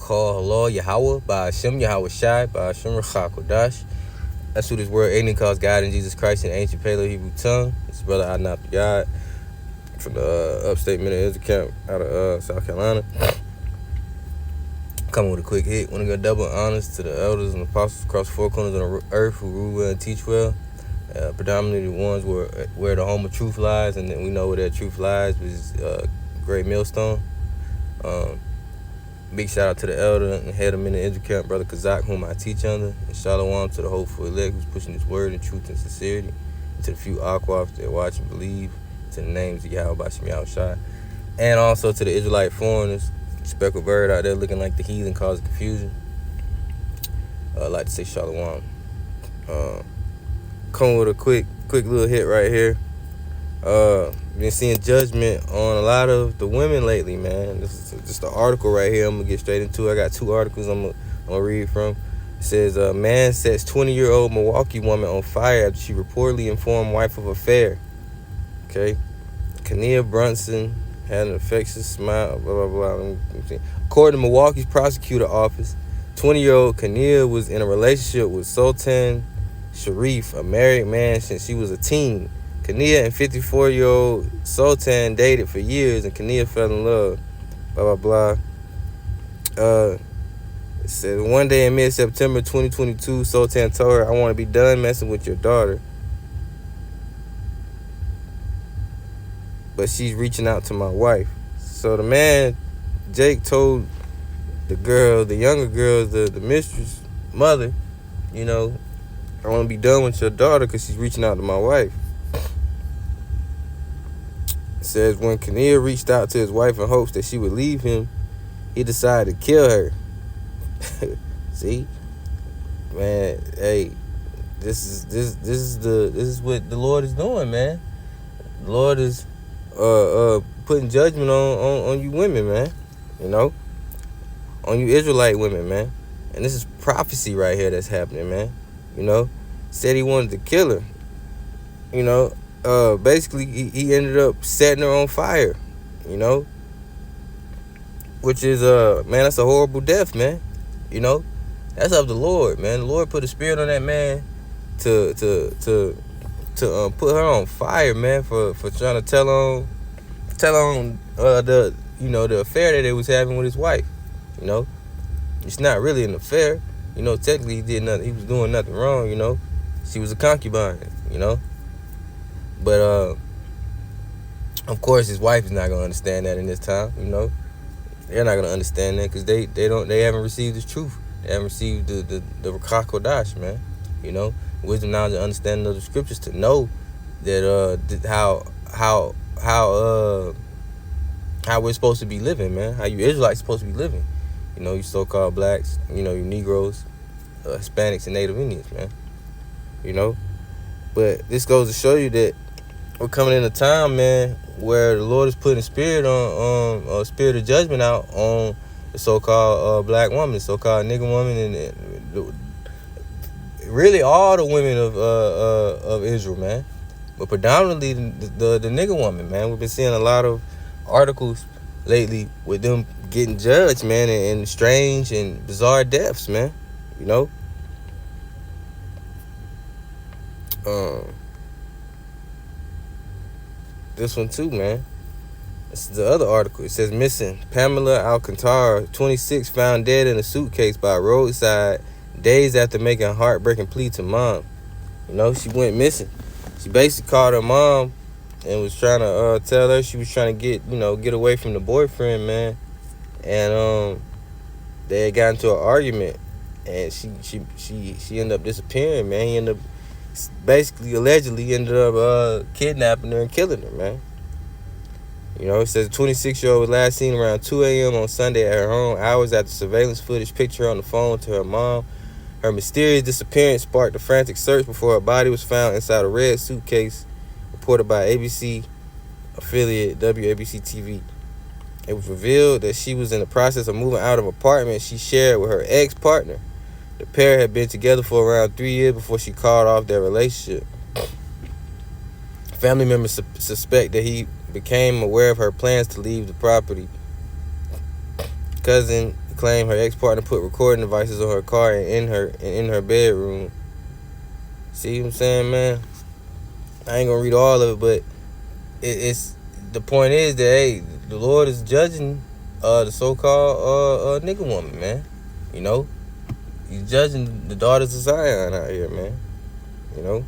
called Halal Yahweh by Hashem Yahweh Shai by Hashem Rachakodash. That's who this word Aiden calls God in Jesus Christ in the ancient Paleo Hebrew tongue. It's brother Adnap God from the upstate Minnesota camp out of South Carolina. Coming with a quick hit. Want to go double honors to the elders and apostles across four corners of the earth who rule well and teach well. Predominantly the ones where the home of truth lies, and then we know where that truth lies, which is Great Millstone. Big shout out to the elder and head of Minna Israel Camp, Brother Kazak, whom I teach under. And shalom to the hopeful elect who's pushing this word in truth and sincerity. And to the few Aquafs that watch and believe. To the names of Yahweh Bashem Yahweh Shai. And also to the Israelite foreigners, speckled bird out there looking like the heathen causing confusion. I'd like to say shalom. Come with a quick little hit right here. Been seeing judgment on a lot of the women lately, man. This is just an article right here. I'm gonna get straight into it. I got two articles I'm gonna read from. It says, man sets 20-year-old Milwaukee woman on fire after she reportedly informed wife of affair. Okay. Kenia Brunson had an infectious smile, blah, blah, blah. According to Milwaukee's prosecutor office, 20-year-old Kenia was in a relationship with Sultan Sharif, a married man since she was a teen. Kenia and 54-year-old Sultan dated for years, and Kenia fell in love. Blah, blah, blah. It says, one day in mid-September 2022, Sultan told her, I want to be done messing with your daughter. But she's reaching out to my wife. So the man, Jake, told the girl, the younger girl, the mistress, mother, I want to be done with your daughter because she's reaching out to my wife. Says when Kenia reached out to his wife in hopes that she would leave him, he decided to kill her. See, man, hey, this is what the Lord is doing, man. The Lord is putting judgment on you women, man. On you Israelite women, man. And this is prophecy right here that's happening, man. Said he wanted to kill her. Basically, he ended up setting her on fire, which is, man, that's a horrible death, man. That's of the Lord, man. The Lord put a spirit on that man to put her on fire, man, for trying to tell on the affair that they was having with his wife. It's not really an affair. Technically he did nothing. He was doing nothing wrong. She was a concubine. But of course his wife is not gonna understand that in this time. They're not gonna understand that because they haven't received the truth. They haven't received the Rachakodash, man. Wisdom, knowledge, and understanding of the scriptures to know that how we're supposed to be living, man. How you Israelites supposed to be living. You so-called blacks. You Negroes, Hispanics, and Native Indians, man. But this goes to show you that we're coming in a time, man, where the Lord is putting a spirit a spirit of judgment out on the so-called black woman, the so-called nigger woman, and really all the women of Israel, man. But predominantly the nigger woman, man. We've been seeing a lot of articles lately with them getting judged, man, and strange and bizarre deaths, man. This one too, man. This is the other article. It says missing Pamela Alcantara, 26, found dead in a suitcase by a roadside days after making a heartbreaking plea to mom. She went missing. She basically called her mom and was trying to tell her she was trying to get away from the boyfriend, man. And they had got into an argument, and she ended up disappearing, man. He ended up allegedly ended up kidnapping her and killing her, man. It says the 26-year-old was last seen around 2 a.m. on Sunday at her home, hours after surveillance footage pictured her on the phone to her mom. Her mysterious disappearance sparked a frantic search before her body was found inside a red suitcase, reported by ABC affiliate WABC-TV. It was revealed that she was in the process of moving out of an apartment she shared with her ex-partner. The pair had been together for around 3 years before she called off their relationship. Family members suspect that he became aware of her plans to leave the property. Cousin claim her ex-partner put recording devices on her car and in her bedroom. See what I'm saying, man? I ain't gonna read all of it, but it's the point is that, hey, the Lord is judging the so-called nigga woman, man. You know, he's judging the daughters of Zion out here, man. You know.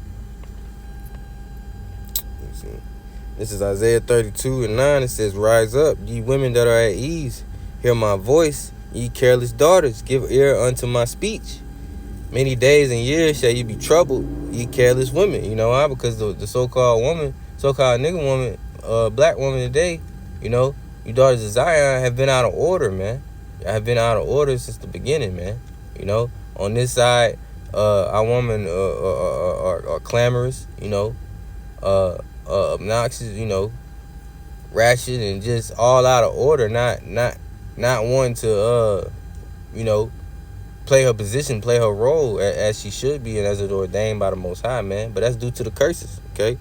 Let me see. This is Isaiah 32:9. It says, "Rise up, ye women that are at ease. Hear my voice, ye careless daughters. Give ear unto my speech. Many days and years shall ye be troubled, ye careless women." You know why? Because the so-called woman, so-called nigga woman, black woman today, you know, you daughters of Zion have been out of order, man. Have been out of order since the beginning, man. You know, on this side, our women are clamorous, you know, obnoxious, you know, ratchet, and just all out of order. Not wanting to, you know, play her position, play her role as she should be, and as it ordained by the Most High, man. But that's due to the curses, okay?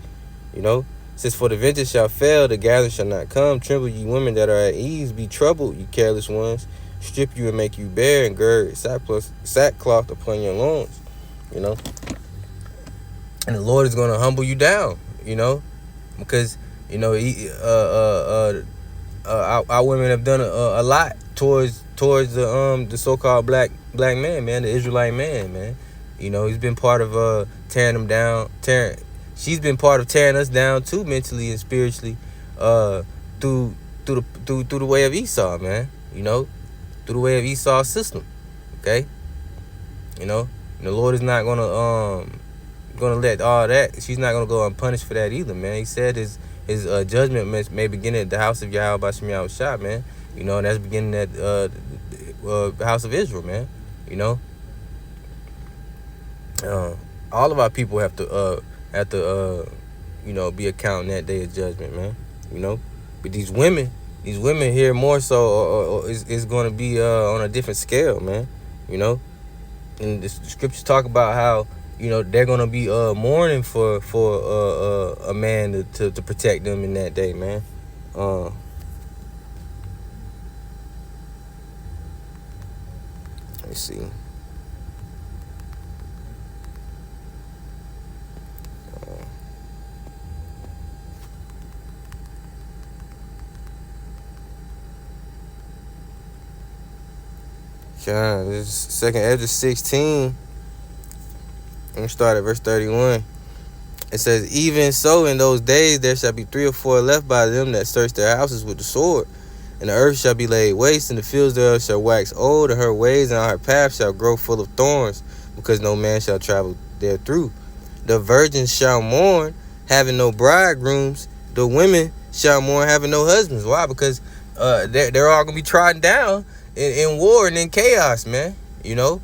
You know, it says, "For the vengeance shall fail, the gathering shall not come. Tremble, ye women that are at ease. Be troubled, ye careless ones. Strip you and make you bare, and gird sackcloth upon your loins." You know, and the Lord is going to humble you down, you know, because, you know, our women have done a lot towards the so-called black man, the Israelite man. You know, he's been part of tearing them down. She's been part of tearing us down too, mentally and spiritually, through the way of Esau, man. You know, through the way of Esau's system. Okay, you know, and the Lord is not gonna let all that. She's not gonna go unpunished for that either, man. He said his judgment may begin at the house of Yahweh Bashim Yahushua, man. You know, and that's beginning at the house of Israel, man. You know, all of our people have to you know, be accounting that day of judgment, man. You know, but these women here more so is going to be on a different scale, man. You know, and the scriptures talk about how, you know, they're gonna be mourning for a man to protect them in that day, man. Let's see. This is 2nd Ezra 16. Let me start at verse 31. It says, "Even so, in those days there shall be 3 or 4 left by them that search their houses with the sword. And the earth shall be laid waste, and the fields thereof shall wax old, and her ways and all her paths shall grow full of thorns, because no man shall travel therethrough. The virgins shall mourn, having no bridegrooms. The women shall mourn, having no husbands." Why? Because they're all going to be trodden down in war and in chaos, man. You know,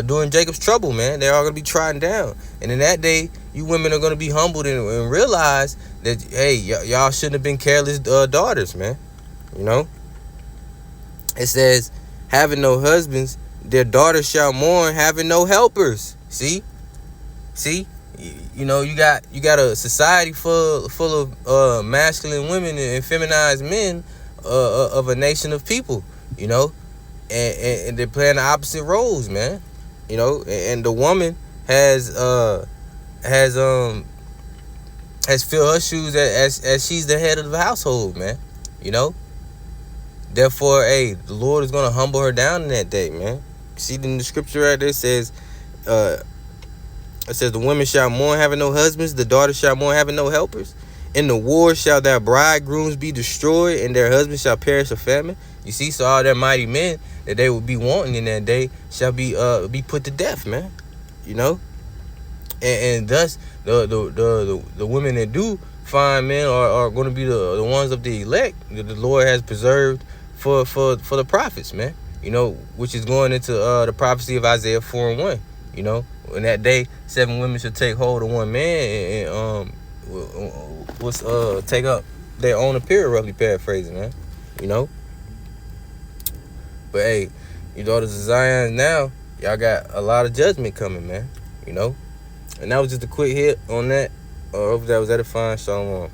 during Jacob's trouble, man. They're all going to be trodden down. And in that day, you women are going to be humbled and realize that, hey, y'all shouldn't have been careless daughters, man. You know, it says, "Having no husbands, their daughters shall mourn, having no helpers." See, you know, you got a society full of masculine women and feminized men of a nation of people. You know, and they're playing the opposite roles, man. You know, and the woman has filled her shoes as she's the head of the household, man. You know. Therefore, hey, the Lord is going to humble her down in that day, man. See, in the scripture right there, it says, "The women shall mourn, having no husbands. The daughters shall mourn, having no helpers. In the war shall their bridegrooms be destroyed, and their husbands shall perish of famine." You see, so all their mighty men that they would be wanting in that day shall be put to death, man. You know, and thus the women that do find men are going to be the ones of the elect that the Lord has preserved for the prophets, man. You know, which is going into the prophecy of Isaiah 4:1. You know, in that day, 7 women should take hold of one man and take up their own appearance, roughly paraphrasing, man. You know, but hey, you daughters of Zion now, y'all got a lot of judgment coming, man. You know, and that was just a quick hit on that. Hopefully that was edifying. Shalom.